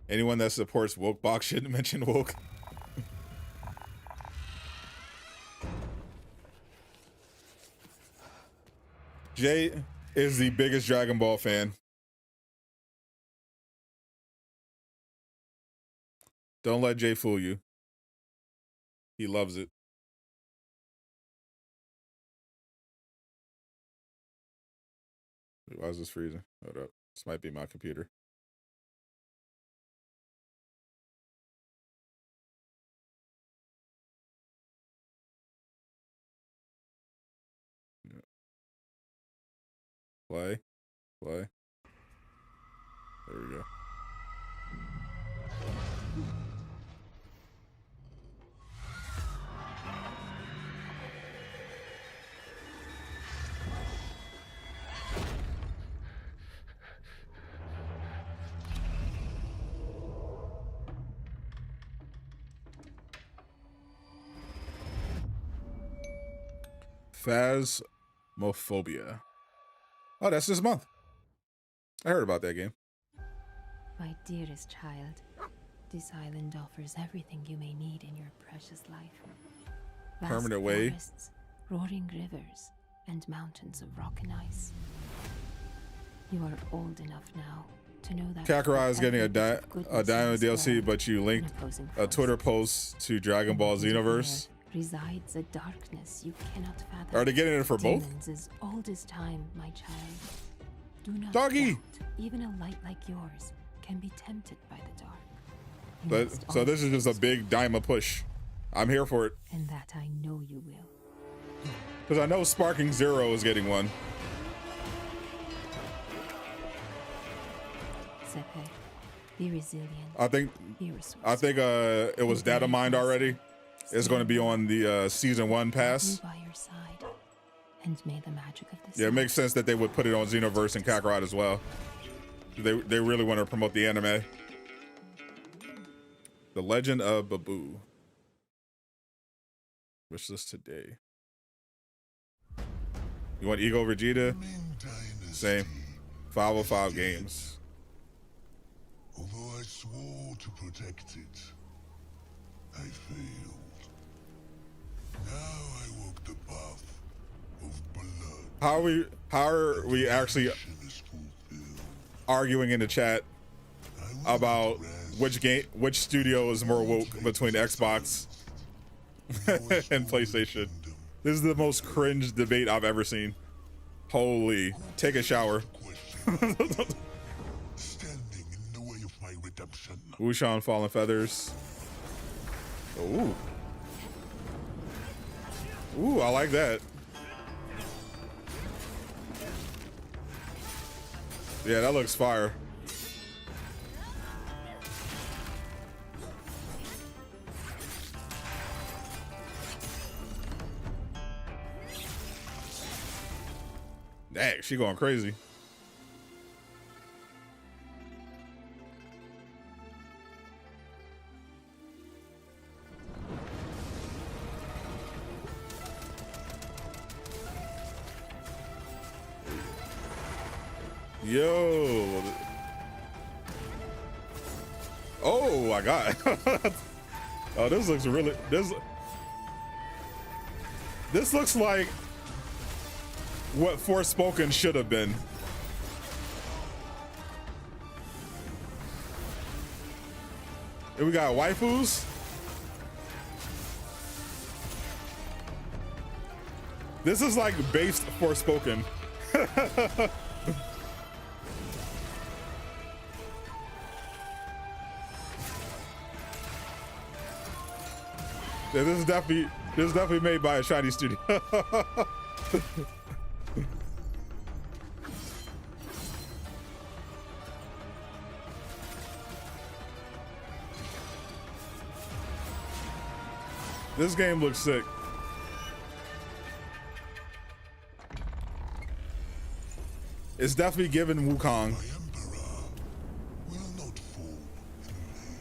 Anyone that supports woke box shouldn't mention woke. Jay is the biggest Dragon Ball fan. Don't let Jay fool you. He loves it. Why is this freezing? Hold up. This might be my computer. Play. There we go. Phasmophobia. Oh, that's this month. I heard about that game. My dearest child, this island offers everything you may need in your precious life. Vast Permanent way. forests, roaring rivers, and mountains of rock and ice. You are old enough now to know that Kakarot is getting a goodness Diamond and DLC, splendor but you in linked opposing a Twitter forces. post to Dragon Ball In the Xenoverse. air resides a darkness you cannot fathom. Are they getting it for both? Demons as old as time, my child. Do not Doggy! doubt. Even a light like yours can be tempted by the dark. You But, must so this is always just a big Daima push. I'm here for it. and that I know you will. Because I know Sparking Zero is getting one. Sepe, be resilient. I think Be resourceful. it was data mined already. It's going to be on the season 1 You pass. by your side, and may the magic of this. Yeah, it makes sense that they would put it on Xenoverse and Kakarot as well. They really want to promote the anime. The Legend of Babu. Wish list today. You want Ego Vegeta? Same. 505 games. Although I swore to protect it, I failed. Now I walk the path of blood. How are we actually Mission is fulfilled. arguing in the chat I will about rest. which studio is more woke between Xbox and PlayStation? This is the most cringe debate I've ever seen. Holy, take a shower. Standing in the way of my redemption. Wushan Fallen Feathers. Ooh. Ooh, I like that. Yeah, that looks fire. Dang, she going crazy. Yo. Oh my god. Oh, this looks really this looks like what Forspoken should have been. And we got waifus. This is like based Forspoken. Yeah, this is definitely made by a shiny studio. This game looks sick. It's definitely giving Wukong. My emperor will not fall in vain.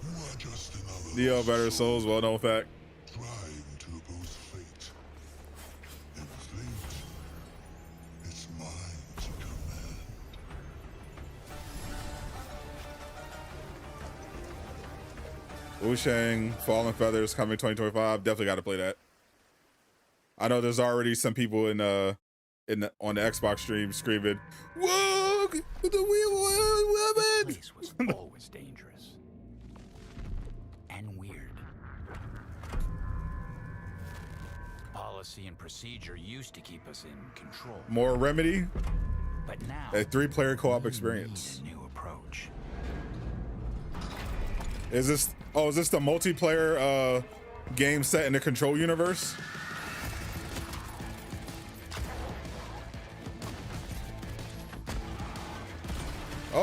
You are just another Neo Better Souls, well known fact. trying to oppose fate. And fate is mine to command. Wushang, Fallen Feathers coming 2025. Definitely got to play that. I know there's already some people on the Xbox stream screaming, "Whoa, the wheel women!" This was always dangerous and weird. Policy and procedure used to keep us in control, More Remedy, but now a 3-player co-op we experience. need a new approach. Is this the multiplayer game set in the Control universe?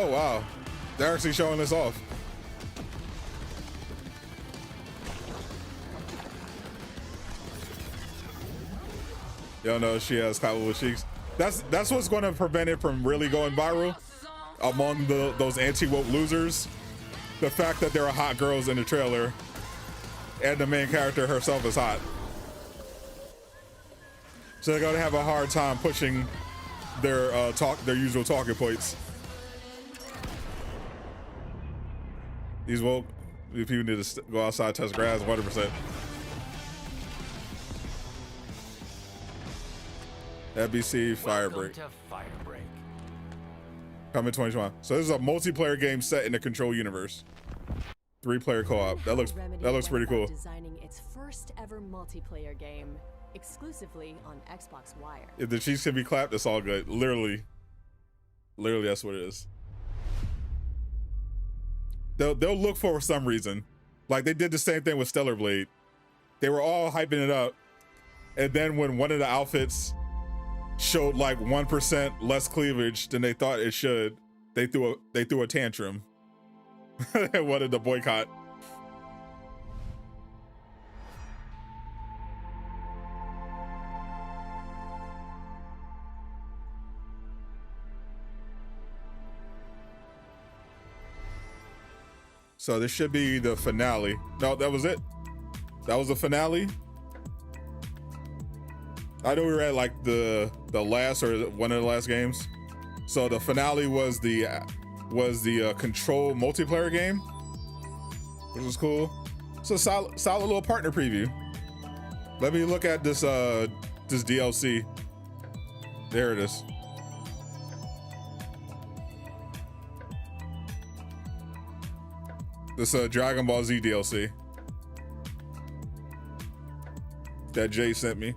Oh wow, they're actually showing this off. Y'all know she has clappable cheeks. That's what's going to prevent it from really going viral among those anti-woke losers. The fact that there are hot girls in the trailer and the main character herself is hot. So they're gonna have a hard time pushing their usual talking points. These people need to go outside, touch grass, 100%. FBC Firebreak. Coming 2021. So this is a multiplayer game set in the Control universe. 3-player co-op. That looks pretty cool. Designing its first ever multiplayer game exclusively on Xbox Wire. If the cheeks can be clapped, it's all good. Literally that's what it is. They'll look for some reason. Like they did the same thing with Stellar Blade. They were all hyping it up, and then when one of the outfits showed like 1% less cleavage than they thought it should, they threw a tantrum and wanted to boycott. So this should be the finale. No, that was it. That was the finale. I know we were at like the last or one of the last games. So the finale was the Control multiplayer game, which was cool. So solid little partner preview. Let me look at this this DLC. There it is. This Dragon Ball Z DLC that Jay sent me.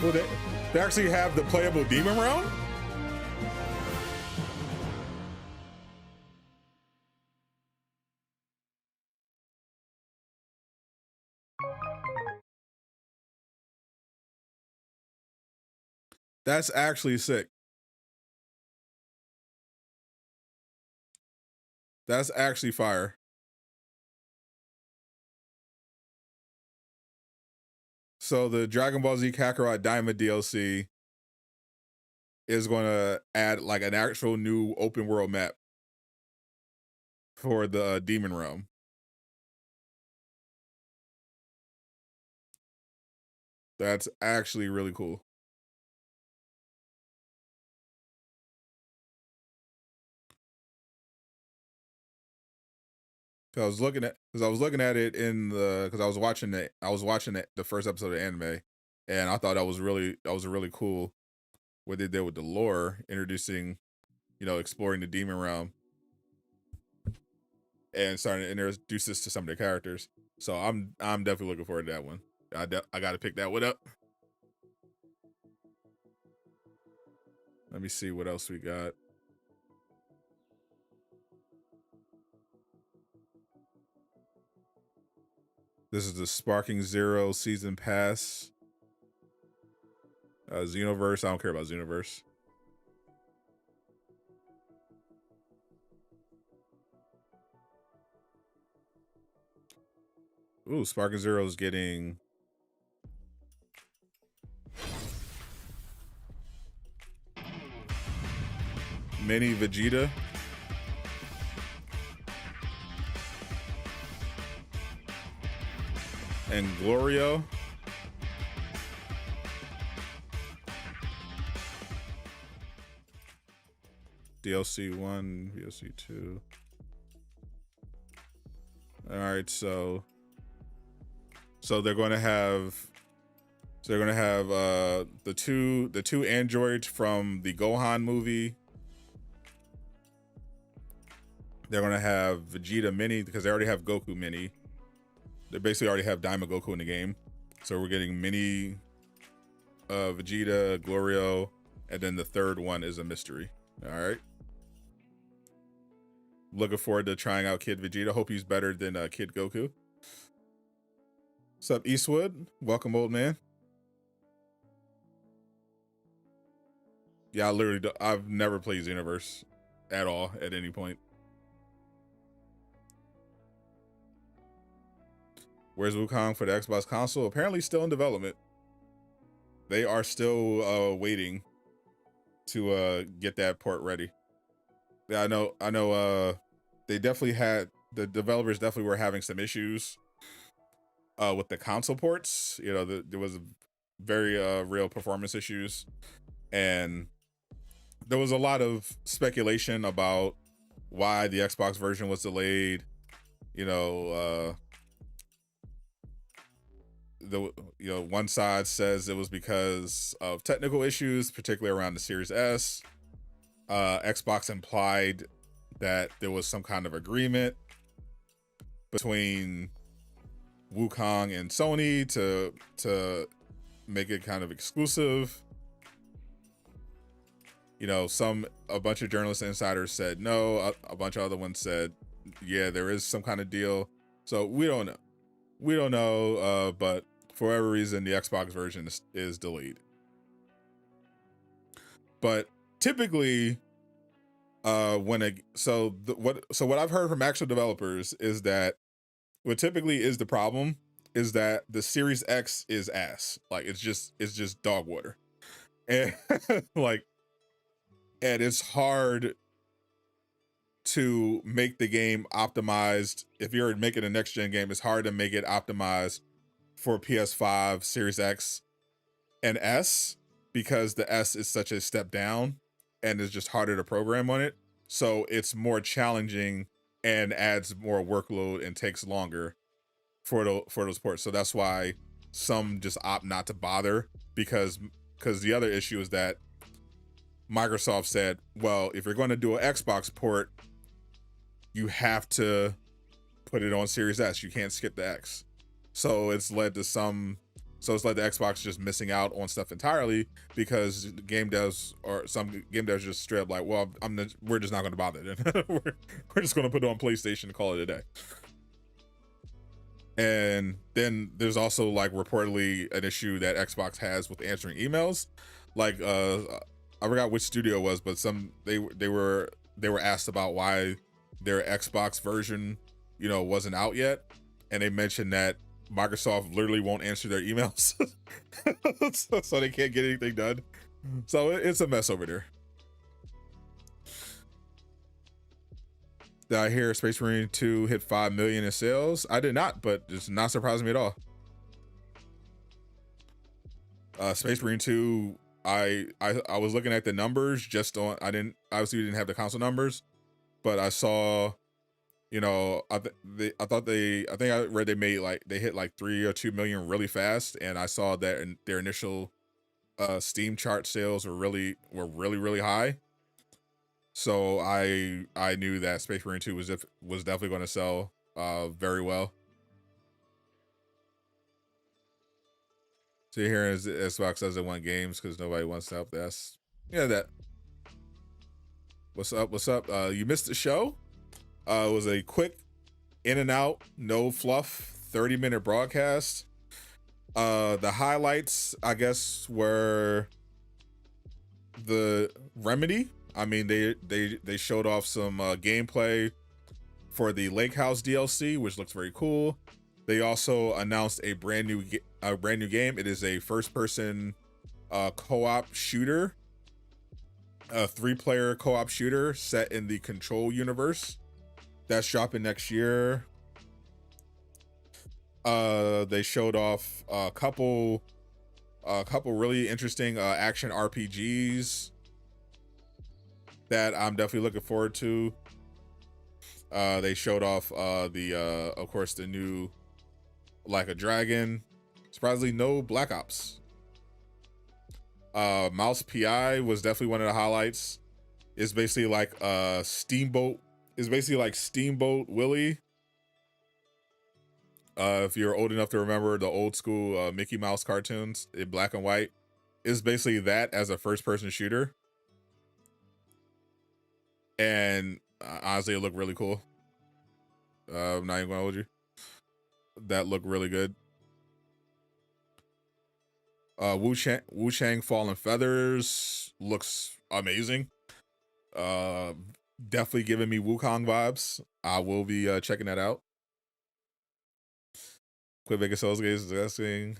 Well, they actually have the playable demon realm? That's actually sick. That's actually fire. So the Dragon Ball Z Kakarot Diamond DLC is going to add like an actual new open world map for the Demon Realm. That's actually really cool. I was looking at it in the I was watching the first episode of anime, and I thought that was really cool what they did with the lore, introducing, exploring the demon realm and starting to introduce this to some of the characters. So I'm definitely looking forward to that one. I got to pick that one up. Let me see what else we got. This is the Sparking Zero Season Pass. Xenoverse. I don't care about Xenoverse. Ooh, Sparking Zero is getting Mini Vegeta. And Glorio. DLC 1, DLC 2. All right, so So they're going to have the two androids from the Gohan movie. They're going to have Vegeta Mini because they already have Goku Mini. They basically already have Daima Goku in the game. So we're getting Mini Vegeta, Glorio, and then the third one is a mystery. All right. Looking forward to trying out Kid Vegeta. Hope he's better than Kid Goku. What's up, Eastwood? Welcome, old man. Yeah, I've never played Xenoverse at all at any point. Where's Wukong for the Xbox console? Apparently still in development. They are still waiting to get that port ready. Yeah, I know they definitely had, the developers definitely were having some issues with the console ports. You know, there was very real performance issues, and there was a lot of speculation about why the Xbox version was delayed. You know, one side says it was because of technical issues, particularly around the Series S. Xbox implied that there was some kind of agreement between Wukong and Sony to make it kind of exclusive. You know, a bunch of journalists and insiders said no. A bunch of other ones said, yeah, there is some kind of deal. So we don't know. We don't know, but for whatever reason, the Xbox version is delayed. But typically, what I've heard from actual developers is that what typically is the problem is that the Series X is ass. Like it's just dog water, and and it's hard to make the game optimized. If you're making a next gen game, it's hard to make it optimized for PS5, Series X, and S, because the S is such a step down and it's just harder to program on it. So it's more challenging and adds more workload and takes longer for those ports. So that's why some just opt not to bother, because the other issue is that Microsoft said, well, if you're going to do an Xbox port, you have to put it on Series S. You can't skip the X. So it's led to some the Xbox just missing out on stuff entirely, because game devs just straight up like, well, we're just not going to bother then. we're just going to put it on PlayStation and call it a day. And then there's also like reportedly an issue that Xbox has with answering emails. Like I forgot which studio it was, but they were asked about why their Xbox version, wasn't out yet, and they mentioned that Microsoft literally won't answer their emails, so they can't get anything done. So it's a mess over there. Did I hear Space Marine 2 hit 5 million in sales? I did not, but it's not surprising me at all. Space Marine 2, I was looking at the numbers just on, we didn't have the console numbers, but I saw, I think I read they hit like 3 or 2 million really fast, and I saw that their initial Steam chart sales were really high. So I knew that Space Marine 2 was definitely going to sell very well. So here is Xbox says they want games because nobody wants to help this. Yeah, that. What's up? You missed the show. It was a quick in and out, no fluff, 30-minute broadcast. The highlights, I guess, were the Remedy. I mean, they showed off some gameplay for the Lake House DLC, which looks very cool. They also announced a brand new game. It is a first-person co-op shooter, a 3-player co-op shooter set in the Control universe. That's dropping next year. They showed off a couple really interesting action RPGs that I'm definitely looking forward to. They showed off of course, the new like a dragon. Surprisingly, no Black Ops. Mouse PI was definitely one of the highlights. It's basically like Steamboat. It's basically like Steamboat Willie. If you're old enough to remember the old school Mickey Mouse cartoons in black and white, it's basically that as a first-person shooter. And honestly, it looked really cool. I'm not even gonna hold you. That looked really good. Wu Chang Fallen Feathers looks amazing. Definitely giving me Wukong vibes. I will be checking that out. Quick Vegas Souls games is disgusting.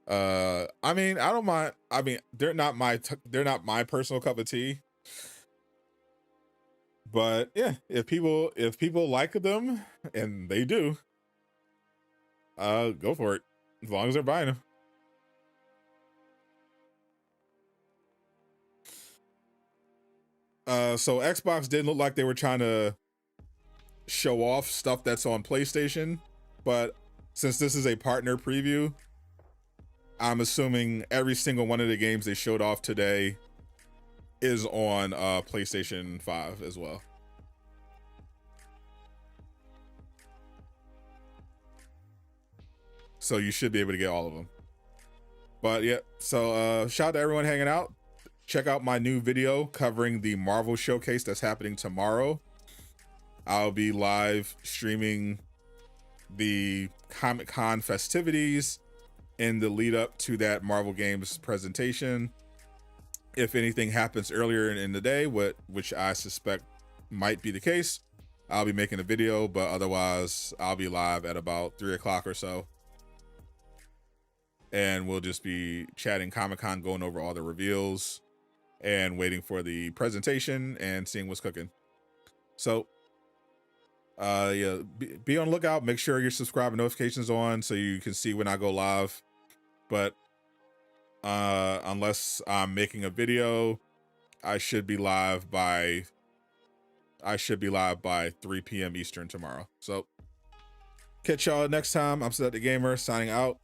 I mean, I don't mind. I mean, they're not my personal cup of tea. But yeah, if people like them, and they do, go for it. As long as they're buying them. So Xbox didn't look like they were trying to show off stuff that's on PlayStation, but since this is a partner preview, I'm assuming every single one of the games they showed off today is on PlayStation 5 as well. So you should be able to get all of them. But yeah, so shout out to everyone hanging out. Check out my new video covering the Marvel showcase that's happening tomorrow. I'll be live streaming the Comic-Con festivities in the lead up to that Marvel Games presentation. If anything happens earlier in the day, which I suspect might be the case, I'll be making a video, but otherwise I'll be live at about 3 o'clock or so. And we'll just be chatting Comic-Con, going over all the reveals and waiting for the presentation and seeing what's cooking. So yeah, be on the lookout. Make sure your subscribe notifications on so you can see when I go live. But unless I'm making a video, I should be live by 3 p.m. Eastern tomorrow. So catch y'all next time. I'm Sadot the Gamer signing out.